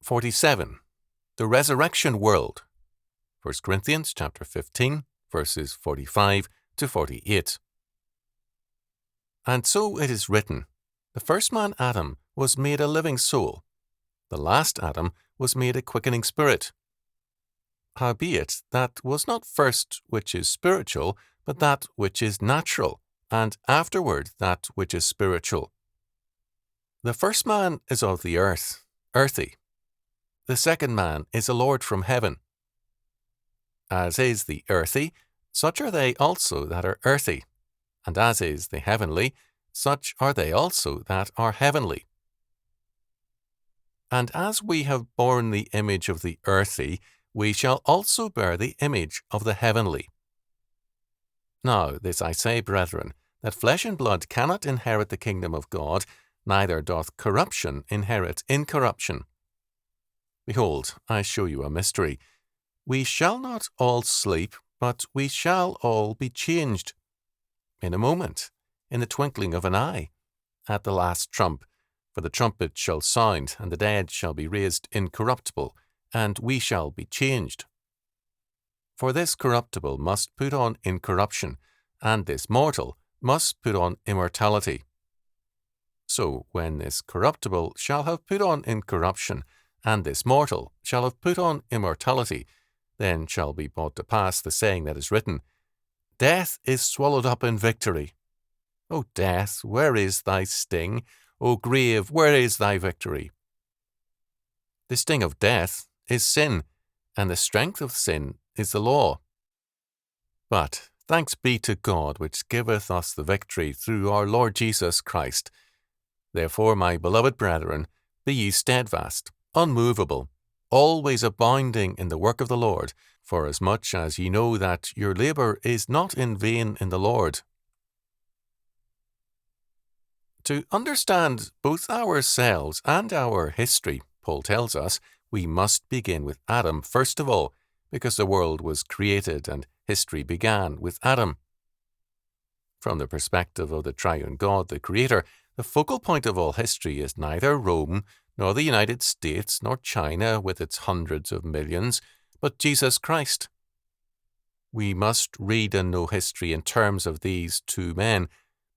47. The Resurrection World. 1 Corinthians chapter 15, verses 45 to 48. And so it is written, the first man Adam was made a living soul. The last Adam was made a quickening spirit. Howbeit, that was not first which is spiritual, but that which is natural, and afterward that which is spiritual. The first man is of the earth, earthy. The second man is a Lord from heaven. As is the earthy, such are they also that are earthy, and as is the heavenly, such are they also that are heavenly. And as we have borne the image of the earthy, we shall also bear the image of the heavenly. Now this I say, brethren, that flesh and blood cannot inherit the kingdom of God, neither doth corruption inherit incorruption. Behold, I show you a mystery. We shall not all sleep, but we shall all be changed. In a moment, in the twinkling of an eye, at the last trump, for the trumpet shall sound, and the dead shall be raised incorruptible, and we shall be changed. For this corruptible must put on incorruption, and this mortal must put on immortality. So when this corruptible shall have put on incorruption, and this mortal shall have put on immortality, then shall be brought to pass the saying that is written, Death is swallowed up in victory. O death, where is thy sting? O grave, where is thy victory? The sting of death is sin, and the strength of sin is the law. But thanks be to God, which giveth us the victory through our Lord Jesus Christ. Therefore, my beloved brethren, be ye steadfast, unmovable, always abounding in the work of the Lord, forasmuch as ye know that your labour is not in vain in the Lord. To understand both ourselves and our history, Paul tells us, we must begin with Adam first of all, because the world was created and history began with Adam. From the perspective of the triune God, the Creator, the focal point of all history is neither Rome, nor the United States, nor China with its hundreds of millions, but Jesus Christ. We must read and know history in terms of these two men,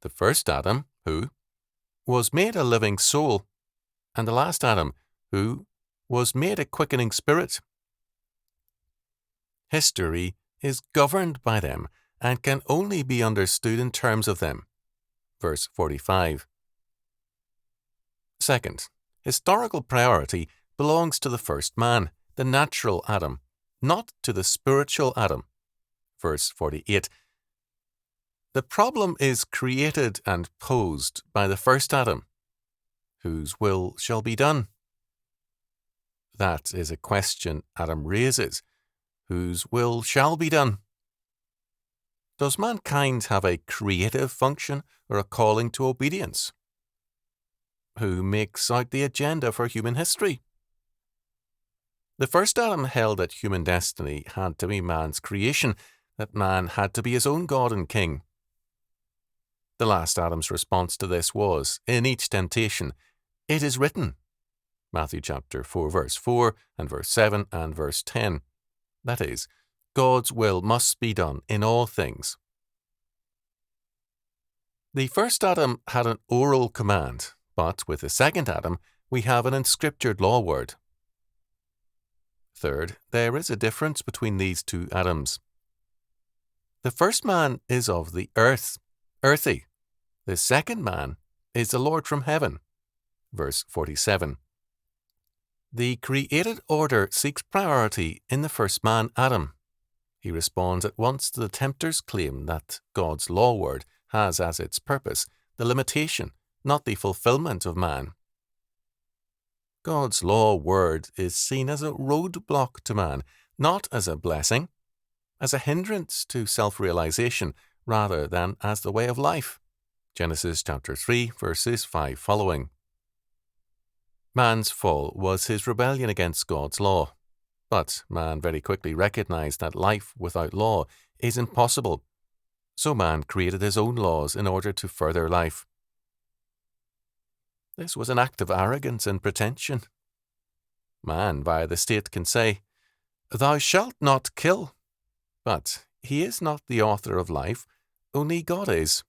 the first Adam, who was made a living soul, and the last Adam, who was made a quickening spirit. History is governed by them and can only be understood in terms of them. Verse 45. Second, historical priority belongs to the first man, the natural Adam, not to the spiritual Adam. Verse 48. The problem is created and posed by the first Adam. Whose will shall be done? That is a question Adam raises. Whose will shall be done? Does mankind have a creative function or a calling to obedience? Who makes out the agenda for human history? The first Adam held that human destiny had to be man's creation, that man had to be his own God and king. The last Adam's response to this was, in each temptation, it is written. Matthew chapter 4, verse 4, and verse 7, and verse 10. That is, God's will must be done in all things. The first Adam had an oral command, but with the second Adam, we have an inscriptured law word. Third, there is a difference between these two Adams. The first man is of the earth, earthy. The second man is the Lord from heaven. Verse 47. The created order seeks priority in the first man, Adam. He responds at once to the tempter's claim that God's law word has as its purpose the limitation, not the fulfillment of man. God's law word is seen as a roadblock to man, not as a blessing, as a hindrance to self-realization rather than as the way of life. Genesis chapter 3, verses 5 following. Man's fall was his rebellion against God's law. But man very quickly recognized that life without law is impossible. So man created his own laws in order to further life. This was an act of arrogance and pretension. Man, via the state, can say, "Thou shalt not kill," but he is not the author of life, only God is.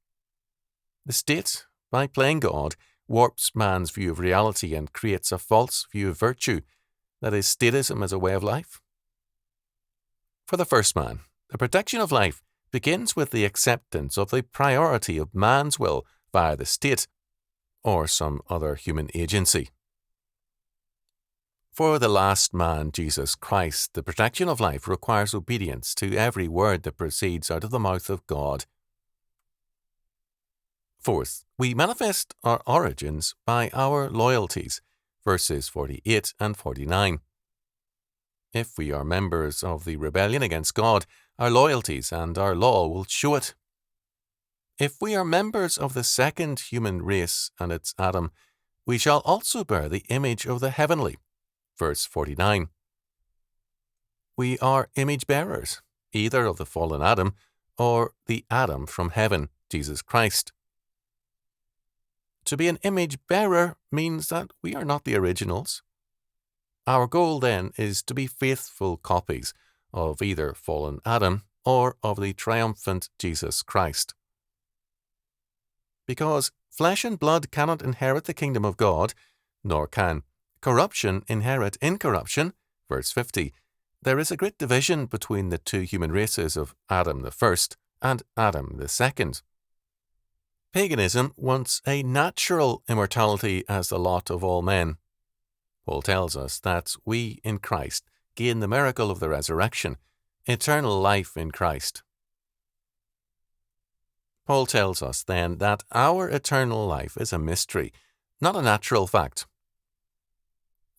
The state, by playing God, warps man's view of reality and creates a false view of virtue, that is, statism as a way of life. For the first man, the protection of life begins with the acceptance of the priority of man's will via the state or some other human agency. For the last man, Jesus Christ, the protection of life requires obedience to every word that proceeds out of the mouth of God. Fourth, we manifest our origins by our loyalties, verses 48 and 49. If we are members of the rebellion against God, our loyalties and our law will show it. If we are members of the second human race and its Adam, we shall also bear the image of the heavenly, verse 49. We are image bearers, either of the fallen Adam or the Adam from heaven, Jesus Christ. To be an image bearer means that we are not the originals. Our goal, then, is to be faithful copies of either fallen Adam or of the triumphant Jesus Christ. Because flesh and blood cannot inherit the kingdom of God, nor can corruption inherit incorruption, verse 50, there is a great division between the two human races of Adam the first and Adam the second. Paganism wants a natural immortality as the lot of all men. Paul tells us that we in Christ gain the miracle of the resurrection, eternal life in Christ. Paul tells us then that our eternal life is a mystery, not a natural fact.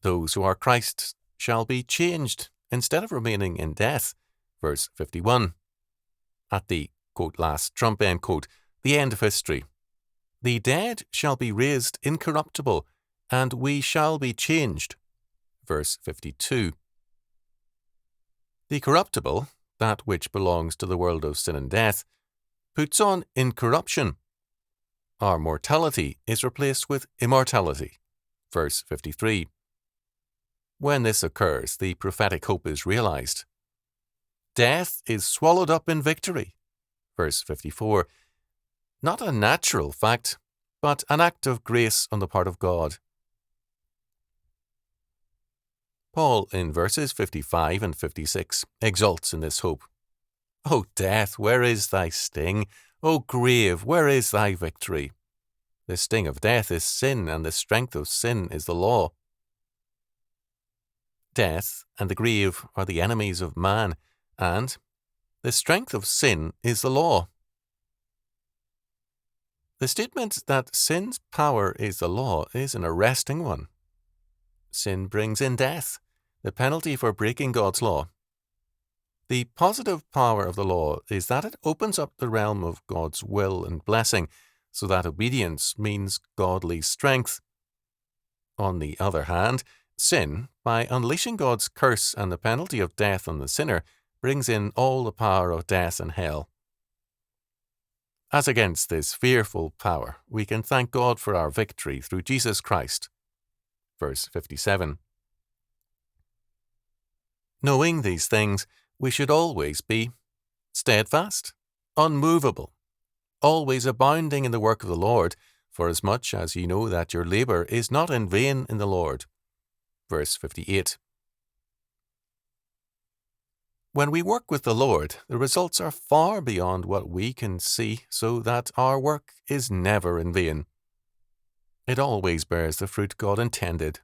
Those who are Christ's shall be changed instead of remaining in death, verse 51. At the, quote, last trump, end quote, the end of history. The dead shall be raised incorruptible, and we shall be changed, verse 52. The corruptible, that which belongs to the world of sin and death, puts on incorruption. Our mortality is replaced with immortality, verse 53. When this occurs, the prophetic hope is realized. Death is swallowed up in victory, verse 54. Not a natural fact, but an act of grace on the part of God. Paul, in verses 55 and 56, exults in this hope. O death, where is thy sting? O grave, where is thy victory? The sting of death is sin, and the strength of sin is the law. Death and the grave are the enemies of man, and the strength of sin is the law. The statement that sin's power is the law is an arresting one. Sin brings in death, the penalty for breaking God's law. The positive power of the law is that it opens up the realm of God's will and blessing, so that obedience means godly strength. On the other hand, sin, by unleashing God's curse and the penalty of death on the sinner, brings in all the power of death and hell. As against this fearful power, we can thank God for our victory through Jesus Christ. Verse 57. Knowing these things, we should always be steadfast, unmovable, always abounding in the work of the Lord, forasmuch as ye know that your labour is not in vain in the Lord. Verse 58. When we work with the Lord, the results are far beyond what we can see, so that our work is never in vain. It always bears the fruit God intended.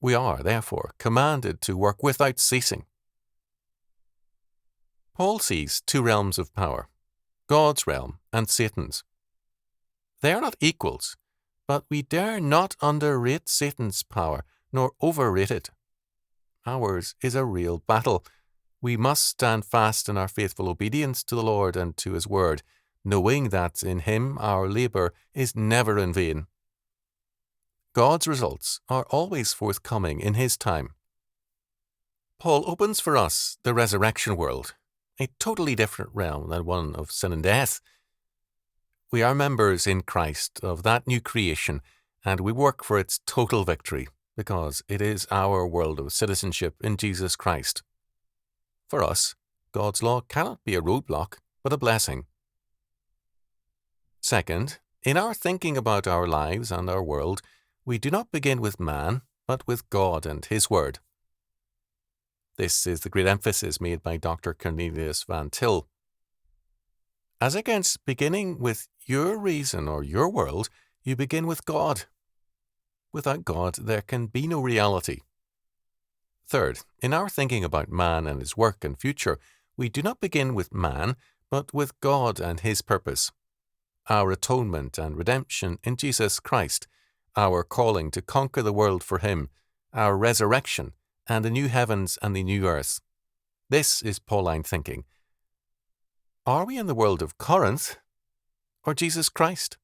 We are, therefore, commanded to work without ceasing. Paul sees two realms of power, God's realm and Satan's. They are not equals, but we dare not underrate Satan's power, nor overrate it. Ours is a real battle. We must stand fast in our faithful obedience to the Lord and to His word, knowing that in Him our labour is never in vain. God's results are always forthcoming in His time. Paul opens for us the resurrection world, a totally different realm than one of sin and death. We are members in Christ of that new creation, and we work for its total victory, because it is our world of citizenship in Jesus Christ. For us, God's law cannot be a roadblock, but a blessing. Second, in our thinking about our lives and our world, we do not begin with man, but with God and His Word. This is the great emphasis made by Dr. Cornelius Van Til. As against beginning with your reason or your world, you begin with God. Without God, there can be no reality. Third, in our thinking about man and his work and future, we do not begin with man, but with God and His purpose. Our atonement and redemption in Jesus Christ, our calling to conquer the world for Him, our resurrection, and the new heavens and the new earth. This is Pauline thinking. Are we in the world of Corinth or Jesus Christ?